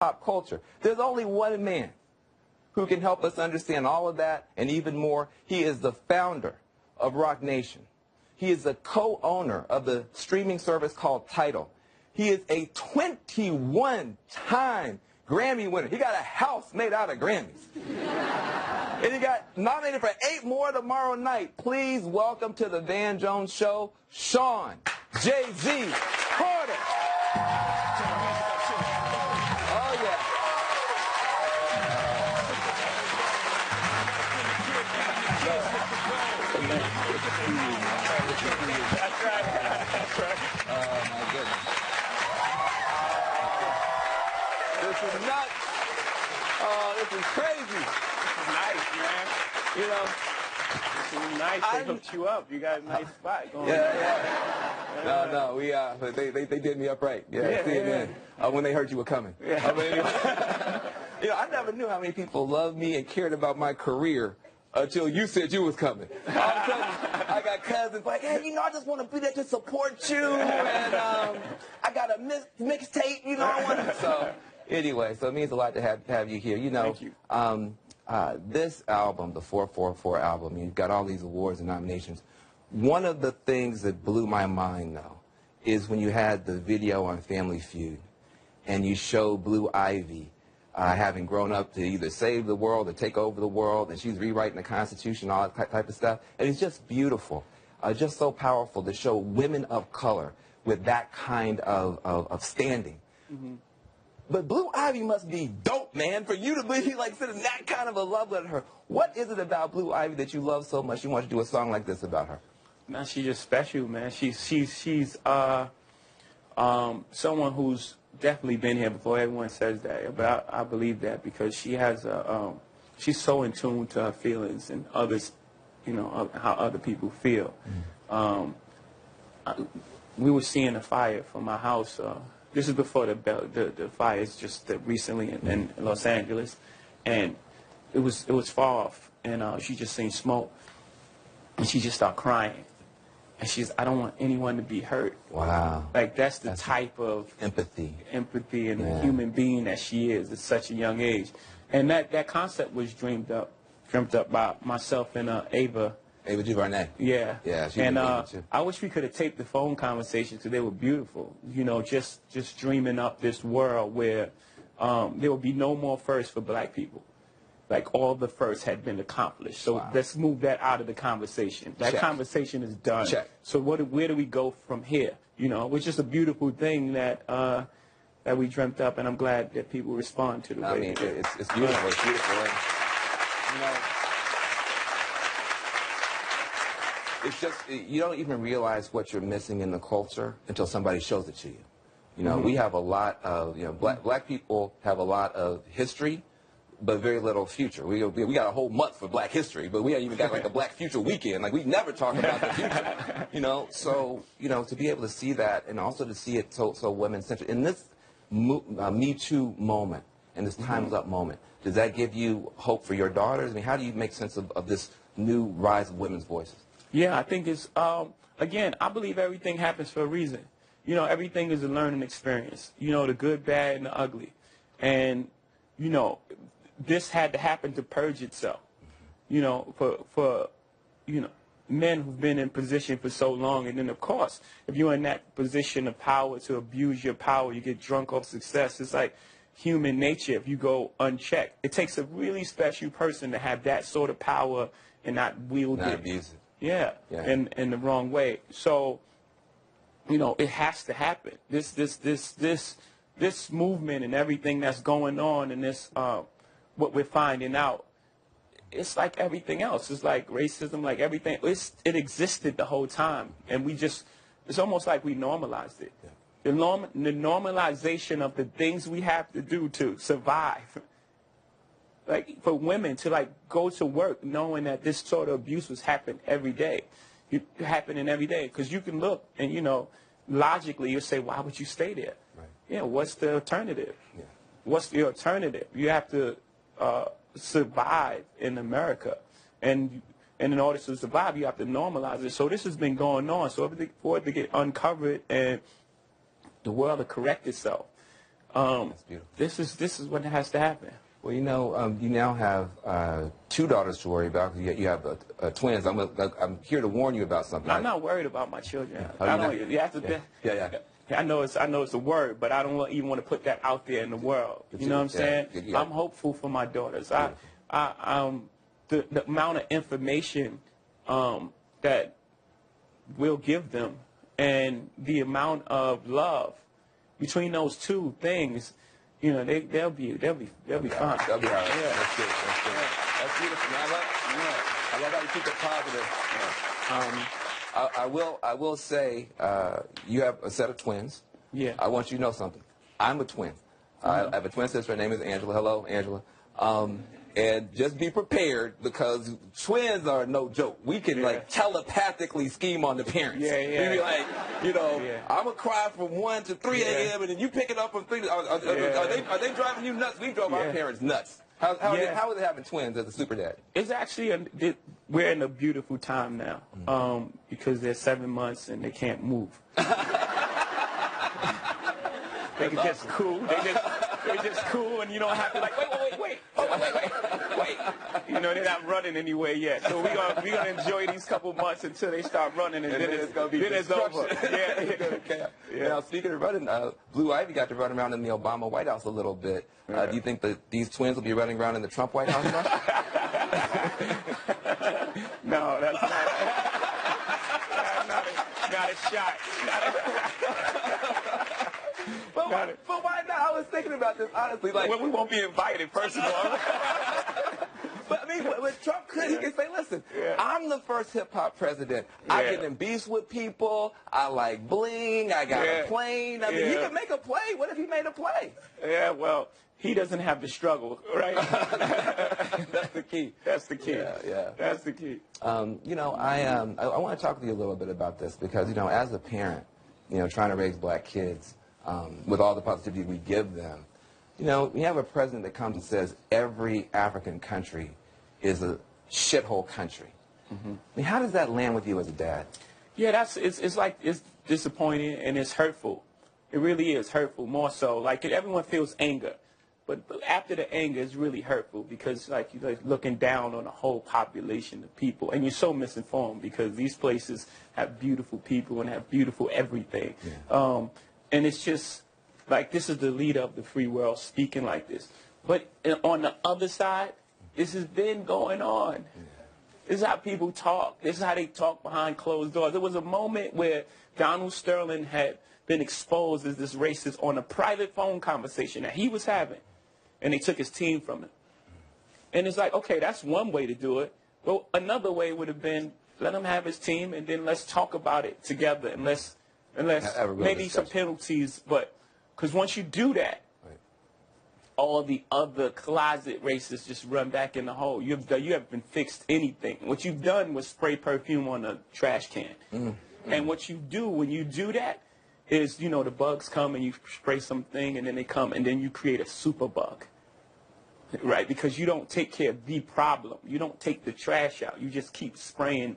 pop culture. There's only one man who can help us understand all of that and even more. He is the founder of Rock Nation. He is the co-owner of the streaming service called Tidal. He is a 21-time Grammy winner. He got a house made out of Grammys. And he got nominated for 8 more tomorrow night. Please welcome to the Van Jones Show, Sean Jay-Z Carter. Oh, yeah. That's right. That's right. Oh, my goodness. This is nuts. Oh, this is crazy. This is nice, man. You know, This is nice. They hooked you up. You got a nice spot going on. Yeah. No, they did me up right. Yeah, CNN. When they heard you were coming. Yeah. I mean, you know, I never knew how many people loved me and cared about my career until you said you was coming. All of a sudden, I got cousins like, hey, you know, I just want to be there to support you, and I got a mixtape, you know, I want to. So anyway, so it means a lot to have you here. You know, Thank you. This album, the 444 album, you've got all these awards and nominations. One of the things that blew my mind, though, is when you had the video on Family Feud, and you showed Blue Ivy having grown up to either save the world or take over the world, and she's rewriting the Constitution, all that type of stuff. And it's just beautiful, just so powerful to show women of color with that kind of standing. Mm-hmm. But Blue Ivy must be dope, man, for you to be like sitting that kind of a love letter to her. What is it about Blue Ivy that you love so much you want to do a song like this about her? Man, she's just special, man. She's someone who's definitely been here before everyone says that. But I believe that because she has she's so in tune to her feelings and others, you know, how other people feel. We were seeing a fire from my house. This is before the fires just recently in Los Angeles, and it was far off, and she just seen smoke, and she just started crying, and I don't want anyone to be hurt. Wow. Like that's the type of empathy and the human being that she is at such a young age, and that concept was dreamt up by myself and Ava DuVernay. Yeah. Yeah. And I wish we could have taped the phone conversations because they were beautiful. You know, just dreaming up this world where there will be no more firsts for black people. Like all the firsts had been accomplished. So let's move that out of the conversation. That conversation is done. Check. So where do we go from here? You know, which is a beautiful thing that that we dreamt up, and I'm glad that people respond to the way. I mean, it's beautiful. It's beautiful. And, you know, it's just, you don't even realize what you're missing in the culture until somebody shows it to you. You know, we have a lot of, you know, black people have a lot of history, but very little future. We got a whole month for Black History, but we haven't even got like a Black Future weekend. Like we never talk about the future, you know. So, you know, to be able to see that and also to see it so women-centered. In this Me Too moment, in this Time's Up moment, does that give you hope for your daughters? I mean, how do you make sense of this new rise of women's voices? Yeah, I think it's, again, I believe everything happens for a reason. You know, everything is a learning experience. You know, the good, bad, and the ugly. And, you know, this had to happen to purge itself. You know, for you know, men who've been in position for so long. And then, of course, if you're in that position of power to abuse your power, you get drunk off success. It's like human nature if you go unchecked. It takes a really special person to have that sort of power and not wield it. Not abuse it. Yeah, in the wrong way. So, you know, it has to happen. This movement and everything that's going on, and this what we're finding out, it's like everything else. It's like racism, like everything. It existed the whole time, and it's almost like we normalized it. Yeah. The normalization of the things we have to do to survive. Like for women to like go to work knowing that this sort of abuse was happening every day, because you can look and, you know, logically you say, why would you stay there? Right. Yeah, what's the alternative? Yeah. What's the alternative? You have to survive in America, and in order to survive, you have to normalize it. So this has been going on. So for it to get uncovered and the world to correct itself, This is what has to happen. Well, you know, you now have 2 daughters to worry about. You have twins. I'm here to warn you about something. I'm not worried about my children. Oh, I don't. You have to. Yeah. I know it's a word, but I don't even want to put that out there in the world. You know what I'm saying? Yeah. I'm hopeful for my daughters. The amount of information that we'll give them and the amount of love between those 2 things, you know, they'll be fine. They'll be all right. Yeah. That's good. That's beautiful. Man, I love how you keep it positive. I will say, you have a set of twins. Yeah. I want you to know something. I'm a twin. I have a twin sister. Her name is Angela. Hello, Angela. And just be prepared, because twins are no joke. We can like telepathically scheme on the parents. Yeah. We be like, you know, I'm gonna cry from 1 to 3 a.m. and then you pick it up from 3 to, are they driving you nuts? We drove our parents nuts. How is it having twins as a super dad? It's actually we're in a beautiful time now, because they're 7 months and they can't move. They can just cool. They're just cool, and you don't have to like wait. You know, they're not running anywhere yet. So we're gonna enjoy these couple months until they start running, and then it's over. Yeah. Now, speaking of running, Blue Ivy got to run around in the Obama White House a little bit. Do you think that these twins will be running around in the Trump White House now? No, that's not a shot. But why not? I was thinking about this, honestly. Like, well, we won't be invited, first of all. But I mean, when Trump could, he could say, listen, I'm the first hip-hop president. I get in beefs with people. I like bling. I got a plane. I mean, he could make a play. What if he made a play? Yeah, well, he doesn't have the struggle, right? That's the key. That's the key. Yeah. That's the key. You know, I want to talk to you a little bit about this because, you know, as a parent, you know, trying to raise black kids with all the positivity we give them, you know, we have a president that comes and says every African country is a shithole country. I mean, how does that land with you as a dad? Yeah, it's disappointing and it's hurtful. It really is hurtful, more so. Like, everyone feels anger. But after the anger, it's really hurtful because, like, you're like looking down on a whole population of people. And you're so misinformed because these places have beautiful people and have beautiful everything. Yeah. And it's just, like, this is the leader of the free world speaking like this. But on the other side, this has been going on. Yeah. This is how people talk. This is how they talk behind closed doors. There was a moment where Donald Sterling had been exposed as this racist on a private phone conversation that he was having. And they took his team from him. And it's like, okay, that's one way to do it. Well, another way would have been let him have his team and then let's talk about it together and let's maybe some penalties. But because once you do that, all the other closet racists just run back in the hole. You haven't fixed anything. What you've done was spray perfume on a trash can. And what you do when you do that is, you know, the bugs come and you spray something and then they come and then you create a super bug. Right? Because you don't take care of the problem. You don't take the trash out. You just keep spraying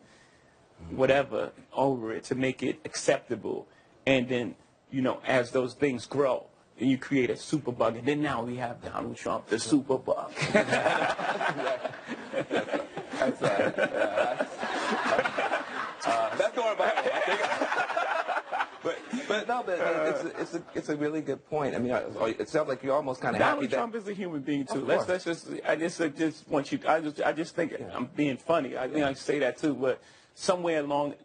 whatever over it to make it acceptable. And then, you know, as those things grow, then you create a super bug. And then now we have Donald Trump, the super bug. That's going about it, I think. But no, it's a really good point. I mean, it sounds like you're almost kind of happy that Donald Trump is a human being too. I just want you. I just think I'm being funny. I think I say that too. But somewhere along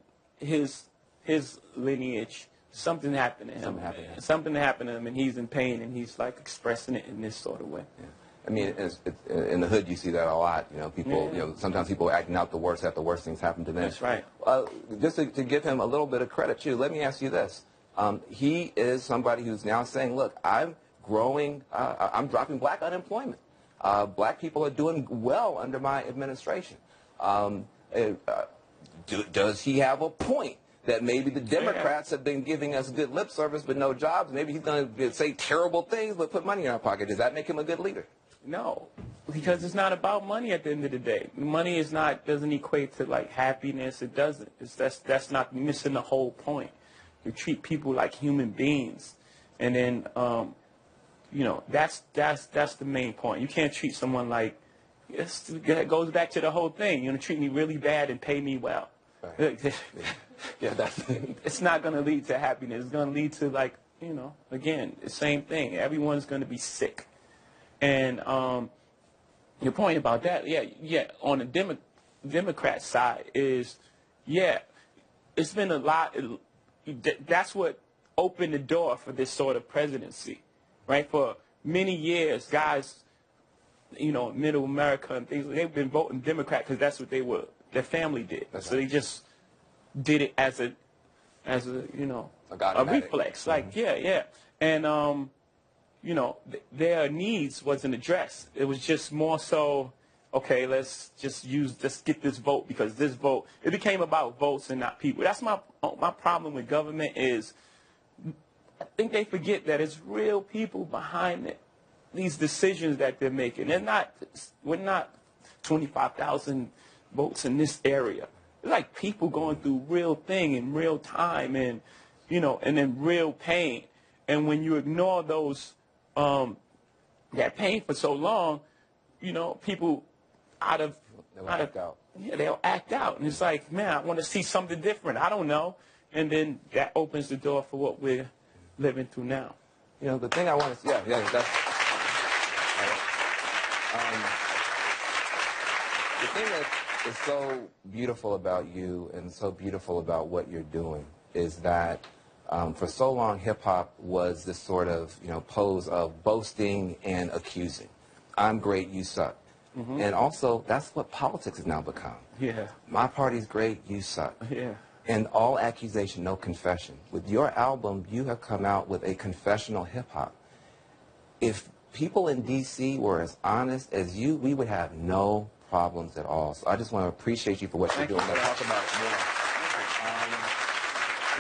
his lineage, something happened to him. Something happened to him, and he's in pain, and he's like expressing it in this sort of way. Yeah. I mean, in the hood, you see that a lot. You know, people. You know, sometimes people acting out the worst after worst things happen to them. That's right. Just to give him a little bit of credit too, let me ask you this: he is somebody who's now saying, "Look, I'm growing. I'm dropping black unemployment. Black people are doing well under my administration." Does he have a point that maybe the Democrats have been giving us good lip service but no jobs? Maybe he's going to say terrible things but put money in our pocket. Does that make him a good leader? No, because it's not about money at the end of the day. Money doesn't equate to like happiness. It doesn't. That's not missing the whole point. You treat people like human beings, and then you know, that's the main point. You can't treat someone like, it goes back to the whole thing. You know, treat me really bad and pay me well. Right. Yeah, that's It's not going to lead to happiness. It's going to lead to, like, you know, again, the same thing. Everyone's going to be sick. And your point about that, yeah, on the Democrat side is, yeah, it's been a lot. That's what opened the door for this sort of presidency, right? For many years, guys, you know, middle America and things, they've been voting Democrat because that's what their family did. That's so right. They just did it as a you know, a reflex. Like, yeah. And, you know, their needs wasn't addressed. It was just more so, okay, let's get this vote, because this vote, it became about votes and not people. That's my problem with government is, I think they forget that it's real people behind it, these decisions that they're making. We're not 25,000 votes in this area. It's like people going through real thing in real time, and, you know, and then real pain. And when you ignore those, that pain for so long, you know, people they'll act out. Yeah, they'll act out. And it's like, man, I want to see something different. I don't know. And then that opens the door for what we're living through now. You know, the thing I want to, that's, the thing that is so beautiful about you and so beautiful about what you're doing is that for so long hip-hop was this sort of, you know, pose of boasting and accusing. I'm great, you suck. Mm-hmm. And also, that's what politics has now become. Yeah. My party's great, you suck. Yeah. And all accusation, no confession. With your album, you have come out with a confessional hip-hop. If people in D.C. were as honest as you, we would have no problems at all. So I just want to appreciate you for what you're doing. Let's talk about it more.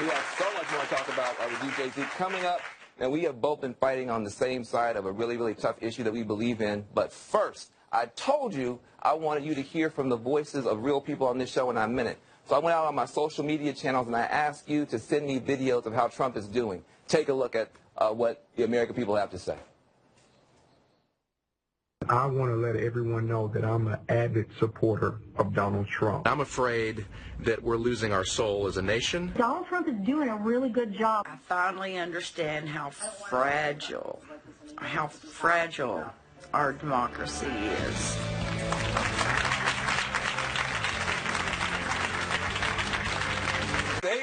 We have so much more to talk about with you, Jay-Z. Coming up, and we have both been fighting on the same side of a really, really tough issue that we believe in. But first, I told you I wanted you to hear from the voices of real people on this show, and I meant it. So I went out on my social media channels and I asked you to send me videos of how Trump is doing. Take a look at what the American people have to say. I want to let everyone know that I'm an avid supporter of Donald Trump. I'm afraid that we're losing our soul as a nation. Donald Trump is doing a really good job. I finally understand how fragile our democracy is.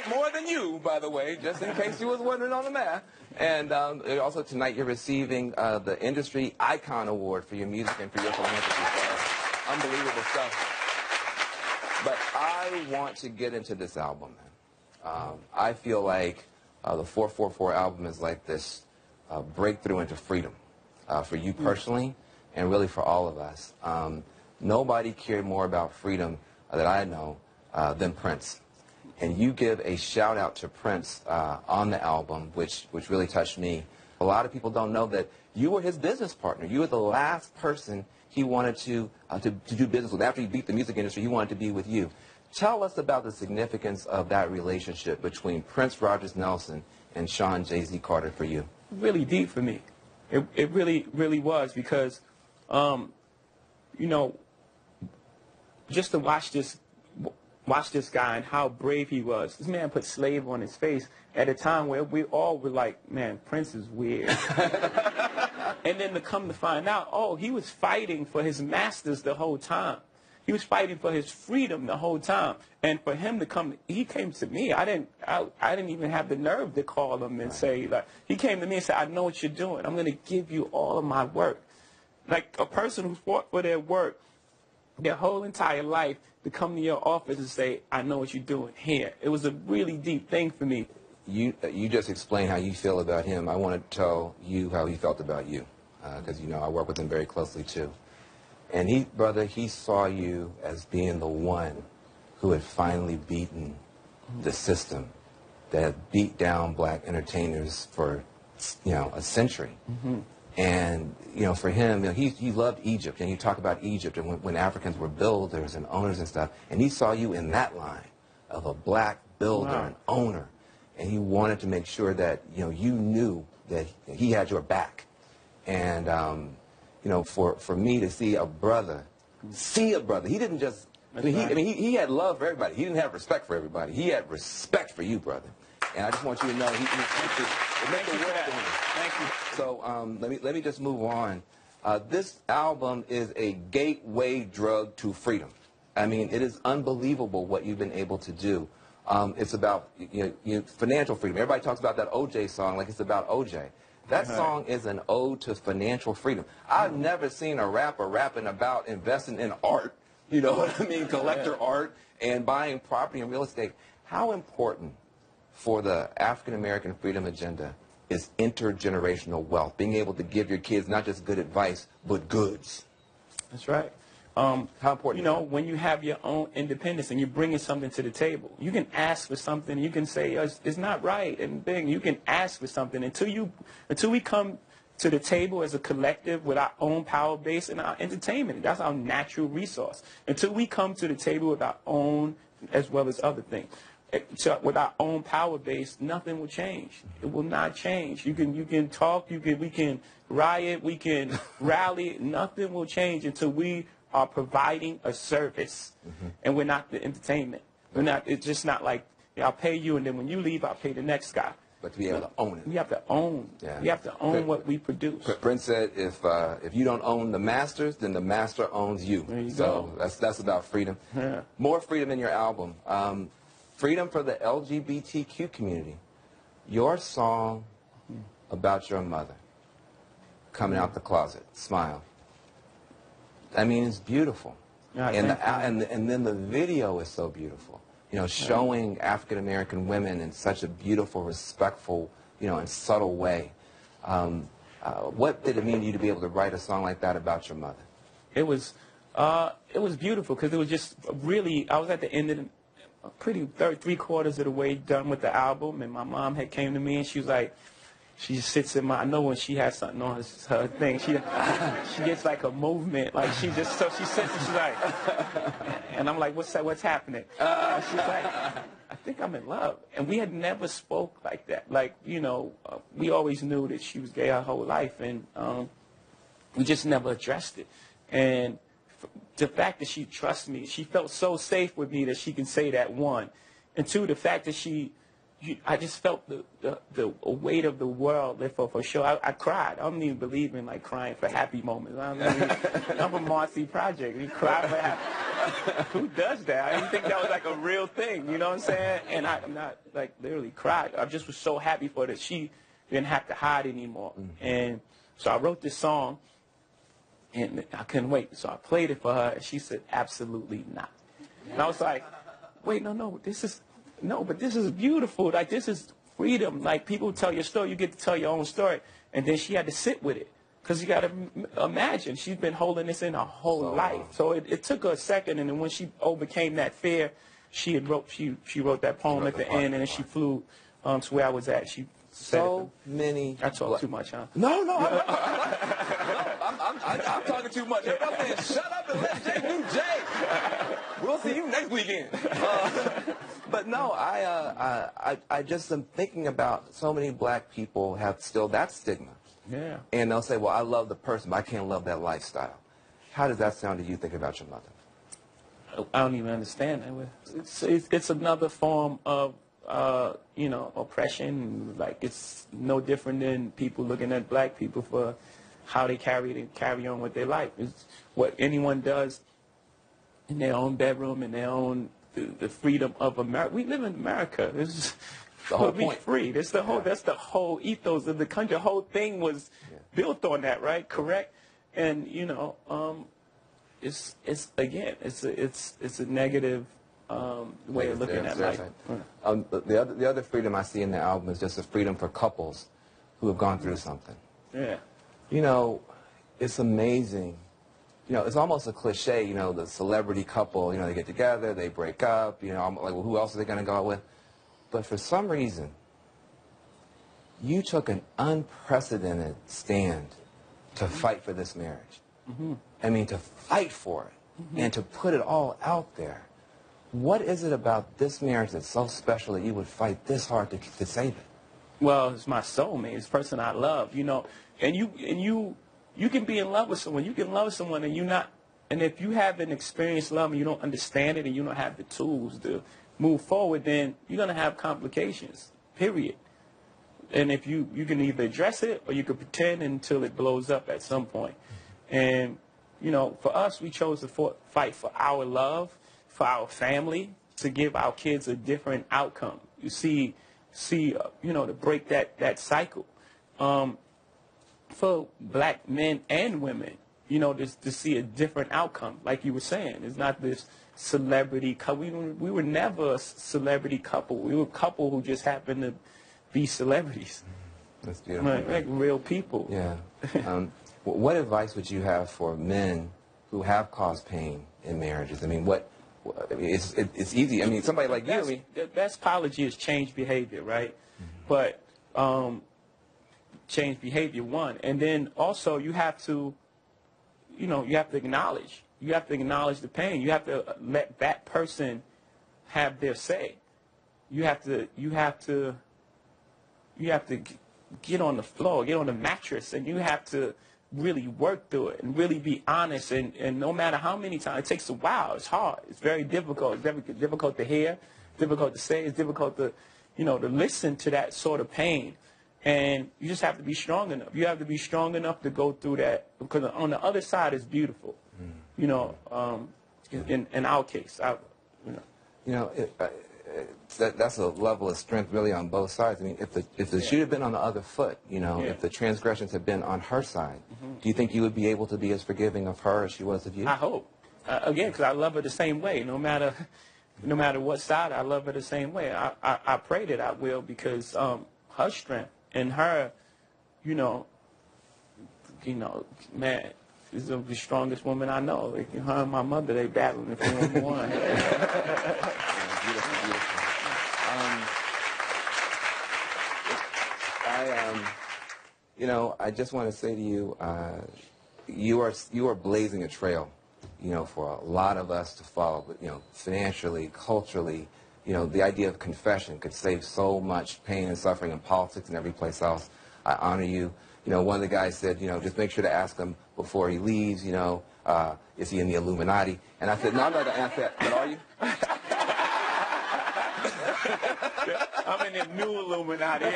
More than you, by the way, just in case you was wondering on the math. And also tonight you're receiving the Industry Icon Award for your music and for your philanthropy. So, unbelievable stuff. But I want to get into this album, man. I feel like the 444 album is like this breakthrough into freedom for you personally and really for all of us. Nobody cared more about freedom that I know than Prince. And you give a shout out to Prince on the album, which really touched me. A lot of people don't know that you were his business partner. You were the last person he wanted to do business with. After he beat the music industry, he wanted to be with you. Tell us about the significance of that relationship between Prince Rogers Nelson and Sean Jay-Z Carter for you. Really deep for me. It really, really was, because, you know, just to watch this guy and how brave he was. This man put slave on his face at a time where we all were like, man, Prince is weird. And then to come to find out, oh, he was fighting for his masters the whole time. He was fighting for his freedom the whole time. And for him to come, he came to me. I didn't even have the nerve to call him and say, like, he came to me and said, I know what you're doing. I'm going to give you all of my work. Like a person who fought for their work their whole entire life, to come to your office and say, I know what you're doing here. It was a really deep thing for me. You just explained how you feel about him. I want to tell you how he felt about you, because, you know, I work with him very closely, too. And he saw you as being the one who had finally beaten the system that had beat down black entertainers for, you know, a century. Mm-hmm. And, you know, for him, you know, he loved Egypt, and you talk about Egypt and when Africans were builders and owners and stuff, and he saw you in that line of a black builder and owner, and he wanted to make sure that, you know, you knew that he had your back. And, you know, for me to see a brother, he didn't just, he had love for everybody. He didn't have respect for everybody. He had respect for you, brother. And I just want you to know it meant the world to him. Thank you. So let me just move on. This album is a gateway drug to freedom. I mean, it is unbelievable what you've been able to do. It's about financial freedom. Everybody talks about that OJ song like it's about OJ. That song is an ode to financial freedom. I've never seen a rapper rapping about investing in art, you know what I mean, collector art, and buying property and real estate. How important for the African American freedom agenda is intergenerational wealth, being able to give your kids not just good advice, but goods. That's right. How important? You know, when you have your own independence and you're bringing something to the table, you can ask for something. You can say it's not right and big. You can ask for something until we come to the table as a collective with our own power base and our entertainment. That's our natural resource. Until we come to the table with our own, as well as other things. So with our own power base, nothing will change. It will not change. You can talk, we can riot, we can rally. Nothing will change until we are providing a service, and we're not the entertainment. We're not. It's just not like I'll pay you, and then when you leave, I'll pay the next guy. But to be able to own it. We have to own. Yeah. We have to own what we produce. Prince said, if you don't own the masters, then the master owns you. There you so go. that's about freedom. Yeah. More freedom in your album. Freedom for the LGBTQ community. Your song about your mother coming out the closet, smile. I mean, it's beautiful. Yeah, and then the video is so beautiful. You know, showing African American women in such a beautiful, respectful, and subtle way. What did it mean to you to be able to write a song like that about your mother? It was beautiful because it was just really. I was at the end of three-quarters of the way done with the album, and my mom had came to me and she was like, she just sits in my. I know when she has something on her thing, she gets like a movement, like she sits and she's like, and I'm like, what's happening? She's like, I think I'm in love, and we had never spoke like that. Like we always knew that she was gay our whole life, and we just never addressed it. And the fact that she trusts me, she felt so safe with me that she can say that, one, and two, the fact that I just felt the weight of the world lift for sure. I cried. I don't even believe in like crying for happy moments. I'm a Marcy Project. You cry for happy. Who does that? I didn't think that was like a real thing. You know what I'm saying? And I'm not like literally cried. I just was so happy for her that she didn't have to hide anymore. And so I wrote this song, and I couldn't wait. So I played it for her, and she said, absolutely not. And I was like, wait, no, but this is beautiful. Like, this is freedom. Like, people tell your story. You get to tell your own story. And then she had to sit with it. Because you got to imagine, she's been holding this in her whole life. So it took her a second. And then when she overcame that fear, she wrote that poem at the end. And then she flew to where I was at. She so many. I talk too much, huh? No, I'm talking too much. Everybody saying, shut up and let Jay do Jay. We'll see you next weekend. But no, I just am thinking about so many black people have still that stigma. Yeah. And they'll say, well, I love the person, but I can't love that lifestyle. How does that sound to you, thinking about your mother? I don't even understand that. It's another form of, oppression. Like, it's no different than people looking at black people for how they carry on with their life. It's what anyone does in their own bedroom, in their own, the freedom of America. We live in America. It's the whole point. Free. That's the whole ethos of the country. The whole thing was built on that, right? Correct. And it's a negative way of looking at life. The other freedom I see in the album is just a freedom for couples who have gone through something. Yeah. It's amazing. It's almost a cliche, the celebrity couple, they get together, they break up, I'm like, well, who else are they going to go out with? But for some reason, you took an unprecedented stand to fight for this marriage. I mean, to fight for it and to put it all out there. What is it about this marriage that's so special that you would fight this hard to save it? Well, it's my soulmate. It's the person I love, And you can be in love with someone. You can love someone and you're not. And if you haven't experienced love and you don't understand it and you don't have the tools to move forward, then you're going to have complications, period. And if you can either address it or you can pretend until it blows up at some point. And, you know, for us, we chose to fight for our love, for our family, to give our kids a different outcome. You see, you know, to break that cycle. For black men and women, you know, to see a different outcome, like you were saying. It's not this celebrity couple. We were never a celebrity couple. We were a couple who just happened to be celebrities. That's beautiful. Like real people. Yeah. What advice would you have for men who have caused pain in marriages? I mean, it's easy. I mean, somebody like you. I mean, the best apology is change behavior, right? But change behavior, one. And then also you have to, you know, you have to acknowledge. You have to acknowledge the pain. You have to let that person have their say. You have to get on the floor, get on the mattress, and you have to really work through it and really be honest. And no matter how many times, it takes a while. It's hard. It's very difficult. It's very difficult to hear, difficult to say. It's difficult to, you know, to listen to that sort of pain. And you just have to be strong enough. You have to be strong enough to go through that, because on the other side is beautiful. You know, in our case, that's a level of strength really on both sides. I mean, if the shoe had been on the other foot, you know, if the transgressions had been on her side, do you think you would be able to be as forgiving of her as she was of you? I hope. Again, because I love her the same way. No matter what side, I love her the same way. I pray that I will, because her strength and her, you know, man, she's the strongest woman I know. Like, her and my mother, they battling for number one. Beautiful, beautiful. You know, I just want to say to you, you are blazing a trail, you know, for a lot of us to follow. But, you know, financially, culturally, you know, the idea of confession could save so much pain and suffering in politics and every place else. I honor you. You know, one of the guys said, you know, just make sure to ask him before he leaves, you know, is he in the Illuminati? And I said, no, I'm not going to answer that. But are you? I'm in the new Illuminati.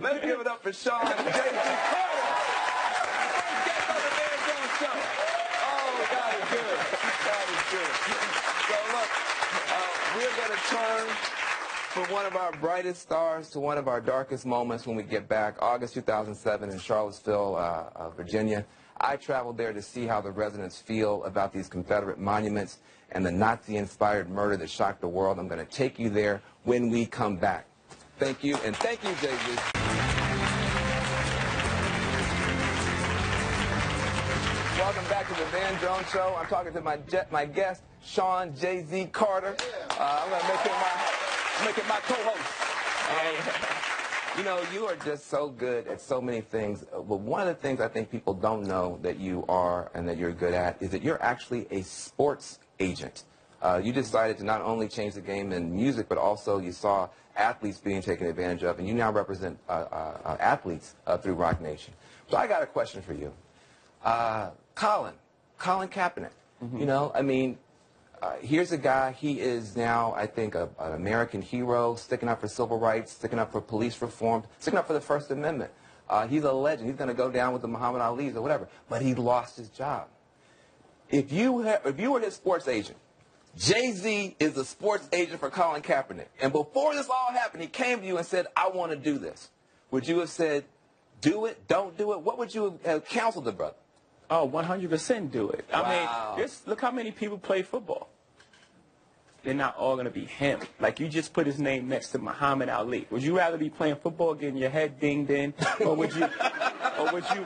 Let's give it up for Sean J.C. Carter. First guest on the Man Jones Show. Oh, God is good. God is good. So look, we're going to turn from one of our brightest stars to one of our darkest moments when we get back. August 2007 in Charlottesville, Virginia. I traveled there to see how the residents feel about these Confederate monuments and the Nazi-inspired murder that shocked the world. I'm going to take you there when we come back. Thank you, and thank you, Jay-Z. Welcome back to the Van Jones Show. I'm talking to my guest, Sean Jay-Z Carter. I'm going to make him my co-host. You know, you are just so good at so many things. But one of the things I think people don't know that you are and that you're good at is that you're actually a sports agent. You decided to not only change the game in music, but also you saw athletes being taken advantage of, and you now represent athletes through Rock Nation. So I got a question for you. Colin Kaepernick, you know, I mean, here's a guy, he is now, I think, an American hero, sticking up for civil rights, sticking up for police reform, sticking up for the First Amendment. He's a legend. He's going to go down with the Muhammad Ali's or whatever, but he lost his job. If you were his sports agent, Jay-Z is the sports agent for Colin Kaepernick, and before this all happened, he came to you and said, I want to do this. Would you have said, do it, don't do it? What would you have counseled the brother? Oh, 100% do it. Wow. I mean, look how many people play football. They're not all going to be him. Like, you just put his name next to Muhammad Ali. Would you rather be playing football, getting your head dinged in, or would you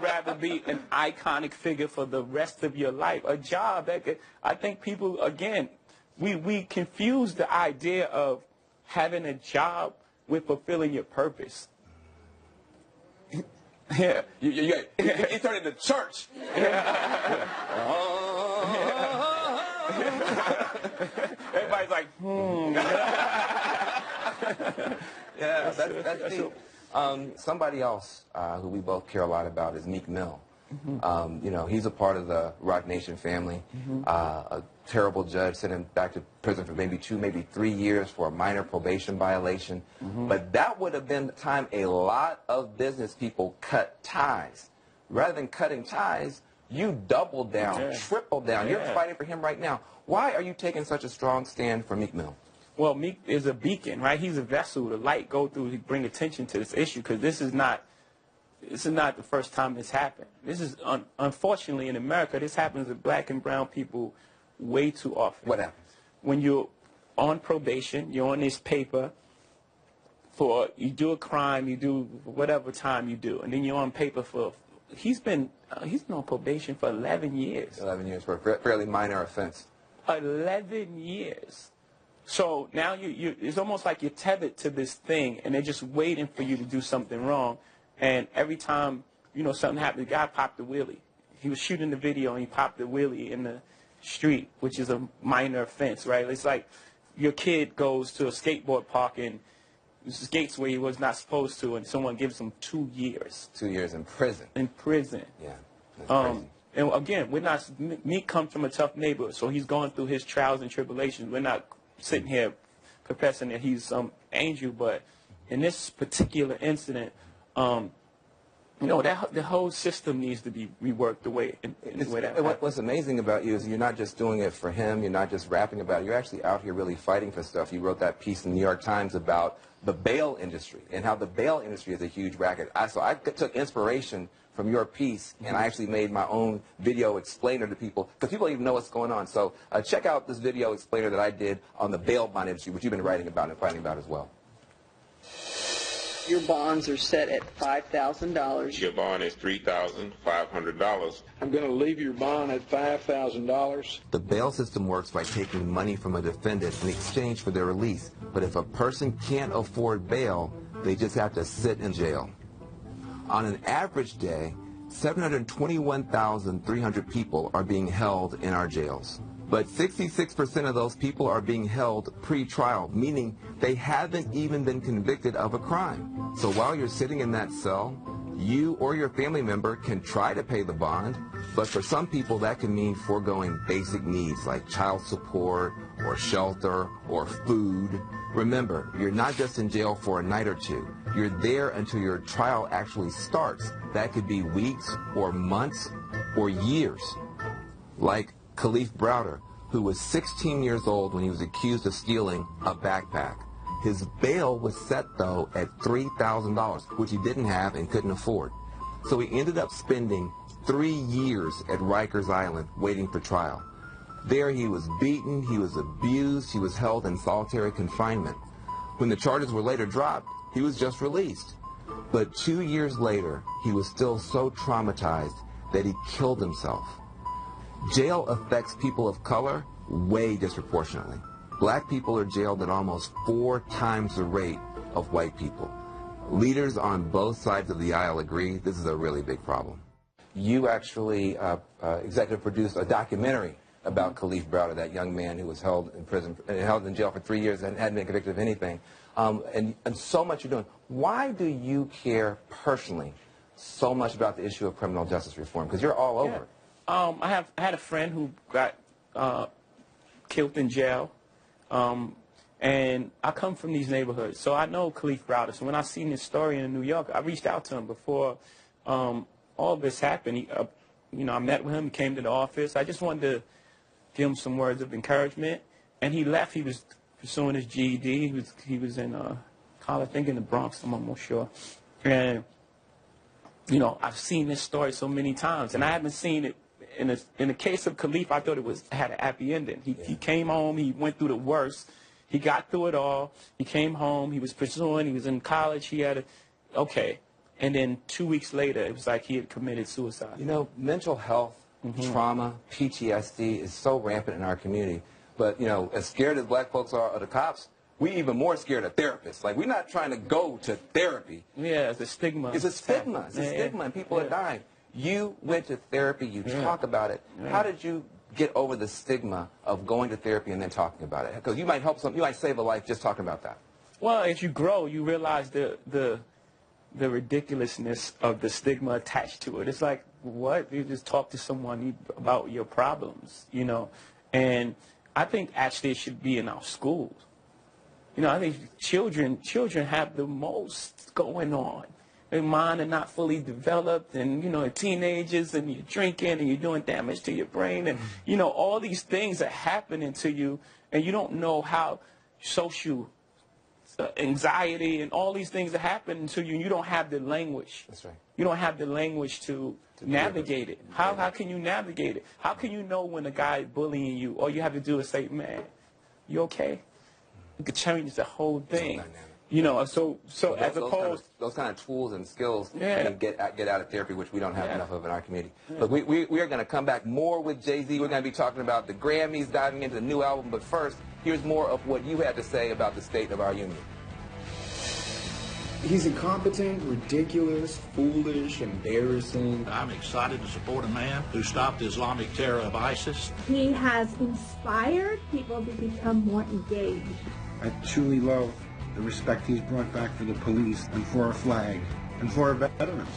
rather be an iconic figure for the rest of your life? A job that could, I think people, again, we confuse the idea of having a job with fulfilling your purpose. Yeah. You turned into church. Everybody's like, Yeah, that's deep. Somebody else who we both care a lot about is Meek Mill. You know, he's a part of the Rock Nation family. A terrible judge sent him back to prison for maybe 2, maybe 3 years for a minor probation violation. But that would have been the time a lot of business people cut ties. Rather than cutting ties, you doubled down, tripled down. You're fighting for him right now. Why are you taking such a strong stand for Meek Mill? Well, Meek is a beacon, right? He's a vessel. The light go through to bring attention to this issue, because this is not the first time this happened. This is, unfortunately, in America, this happens to black and brown people way too often. What happens? When you're on probation, you're on this paper you do a crime, you do whatever time you do, and then you're on paper for, he's been on probation for 11 years. 11 years for a fairly minor offense. 11 years. So now it's almost like you're tethered to this thing, and they're just waiting for you to do something wrong. And every time, you know, something happened, the guy popped a wheelie. He was shooting the video, and he popped a wheelie in the street, which is a minor offense, right? It's like your kid goes to a skateboard park and skates where he was not supposed to, and someone gives him 2 years. 2 years in prison. In prison. Yeah. That's crazy. And again, Meek comes from a tough neighborhood, so he's going through his trials and tribulations. We're not sitting here professing that he's some angel, but in this particular incident, you know, the whole system needs to be reworked the way that What's amazing about you is you're not just doing it for him, you're not just rapping about it, you're actually out here really fighting for stuff. You wrote that piece in the New York Times about the bail industry and how the bail industry is a huge racket. So I took inspiration from your piece, and I actually made my own video explainer to people, because people don't even know what's going on. So check out this video explainer that I did on the bail bond industry, which you've been writing about and fighting about as well. Your bonds are set at $5,000. Your bond is $3,500. I'm going to leave your bond at $5,000. The bail system works by taking money from a defendant in exchange for their release. But if a person can't afford bail, they just have to sit in jail. On an average day, 721,300 people are being held in our jails. But 66% of those people are being held pre-trial, meaning they haven't even been convicted of a crime. So while you're sitting in that cell, you or your family member can try to pay the bond, but for some people that can mean foregoing basic needs like child support or shelter or food. Remember, you're not just in jail for a night or two. You're there until your trial actually starts. That could be weeks or months or years. Like Khalif Browder, who was 16 years old when he was accused of stealing a backpack. His bail was set, though, at $3,000, which he didn't have and couldn't afford. So he ended up spending 3 years at Rikers Island waiting for trial. There he was beaten, he was abused, he was held in solitary confinement. When the charges were later dropped, he was just released. But 2 years later, he was still so traumatized that he killed himself. Jail affects people of color way disproportionately. Black people are jailed at almost 4 times the rate of white people. Leaders on both sides of the aisle agree this is a really big problem. You actually executive produced a documentary about Khalif Browder, that young man who was held in prison, held in jail for 3 years and hadn't been convicted of anything. And so much you're doing. Why do you care personally so much about the issue of criminal justice reform? Because you're all over it. I had a friend who got killed in jail, and I come from these neighborhoods, so I know Khalif Browder. So when I seen his story in New York, I reached out to him before all this happened. You know, I met with him. He came to the office. I just wanted to give him some words of encouragement, and he left. He was pursuing his GED. He was in college, I think in the Bronx. I'm almost sure. And you know, I've seen this story so many times, and I haven't seen it. In the case of Khalif, I thought it had a happy ending. He came home, he went through the worst, he got through it all, he came home, he was pursuing, he was in college, he had okay. And then 2 weeks later, it was like he had committed suicide. You know, mental health, trauma, PTSD is so rampant in our community. But, you know, as scared as black folks are of the cops, we even more scared of therapists. Like, we're not trying to go to therapy. Yeah, it's a stigma. It's a stigma. It's a stigma, and people are dying. You went to therapy, you talk about it. How did you get over the stigma of going to therapy and then talking about it? Because you might help you might save a life just talking about that. Well, as you grow, you realize the ridiculousness of the stigma attached to it. It's like, what? You just talk to someone about your problems, you know? And I think actually it should be in our schools. You know, I think children have the most going on. Their mind are not fully developed, and, you know, teenagers, and you're drinking, and you're doing damage to your brain, and, you know, all these things are happening to you, and you don't know how social anxiety and all these things are happening to you, and you don't have the language. That's right. You don't have the language to navigate it. How can you navigate it? How can you know when a guy is bullying you? All you have to do is say, man, you okay? You could change the whole thing. You know, so as opposed... Those kind of tools and skills Yeah. can get out of therapy, which we don't have enough of in our community. Look, we are going to come back more with Jay-Z. We're going to be talking about the Grammys, diving into the new album. But first, here's more of what you had to say about the state of our union. He's incompetent, ridiculous, foolish, embarrassing. I'm excited to support a man who stopped the Islamic terror of ISIS. He has inspired people to become more engaged. I truly love the respect he's brought back for the police and for our flag and for our veterans.